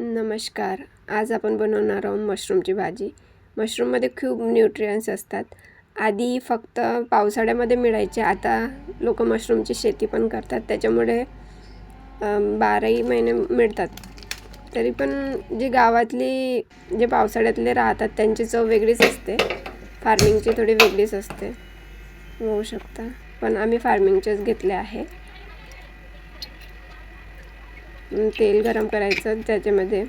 नमस्कार. आज आपण बनवणार आहोत मशरूमची भाजी. मशरूममध्ये खूप न्यूट्रियन्स असतात. आधी फक्त पावसाळ्यामध्ये मिळायचे, आता लोक मशरूमची शेती पण करतात, त्याच्यामुळे 12ही महिने मिळतात. तरी पण जे गावातली जे पावसाळ्यातले राहतात त्यांची चव वेगळीच असते, फार्मिंगची थोडी वेगळीच असते, होऊ शकता. पण आम्ही फार्मिंगचेच घेतले आहे. तेल गरम करायचं, त्याच्यामध्ये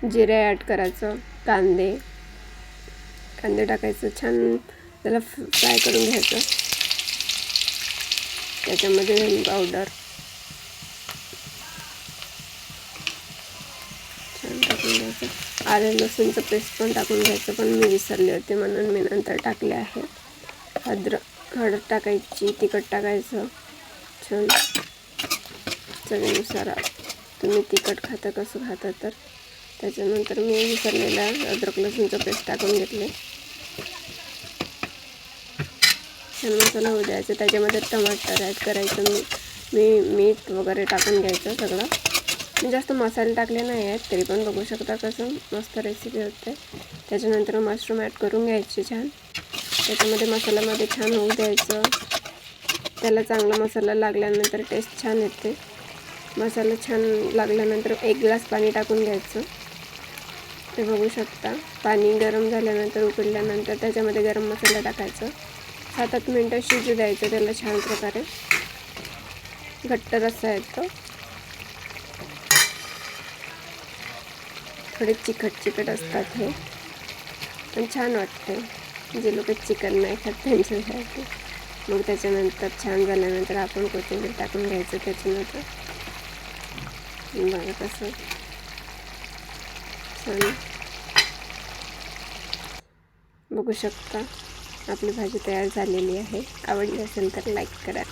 जिरे ॲड करायचं, कांदे टाकायचं, छान त्याला फ्राय करून घ्यायचं. त्याच्यामध्ये धने पावडर छान टाकून घ्यायचं. आले लसूणचं पेस्ट पण टाकून घ्यायचं, पण मी विसरले होते म्हणून मी नंतर टाकले आहे. हळद टाकायची, तिखट टाकायचं, छान चवीनुसार. तुम्ही तिखट खाता कसं खाता तर. त्याच्यानंतर मी विसरलेला अद्रक लसूणचं पेस्ट टाकून घेतले. छान मसाला होऊ द्यायचं. त्याच्यामध्ये टमाटर ॲड करायचं, मी मीठ वगैरे टाकून घ्यायचं सगळं. मी जास्त मसाले टाकले नाही आहेत, तरी पण बघू शकता कसं मस्त रेसिपी होते. त्याच्यानंतर मशरूम ॲड करून घ्यायचे छान. त्याच्यामध्ये मसाल्यामध्ये छान होऊ द्यायचं. त्याला चांगला मसाला लागल्यानंतर टेस्ट छान येते. मसाला छान लागल्यानंतर 1 ग्लास पाणी टाकून घ्यायचं. ते बघू शकता. पाणी गरम झाल्यानंतर उकळल्यानंतर त्याच्यामध्ये गरम मसाला टाकायचं. 7-8 मिनटं शिजू द्यायचं त्याला छान प्रकारे. घट्ट रस्सा येतो. थोडे चिकट असतात हे, पण छान वाटते. जे लोक चिकन नाही खात त्यांच्यासाठी. मग त्याच्यानंतर छान झाल्यानंतर आपण कोथिंबीर टाकून घ्यायचं त्याच्यानंतर. बघा कसं छान बघू शकता. आपली भाजी तयार झालेली आहे. आवडली असेल तर लाईक करा.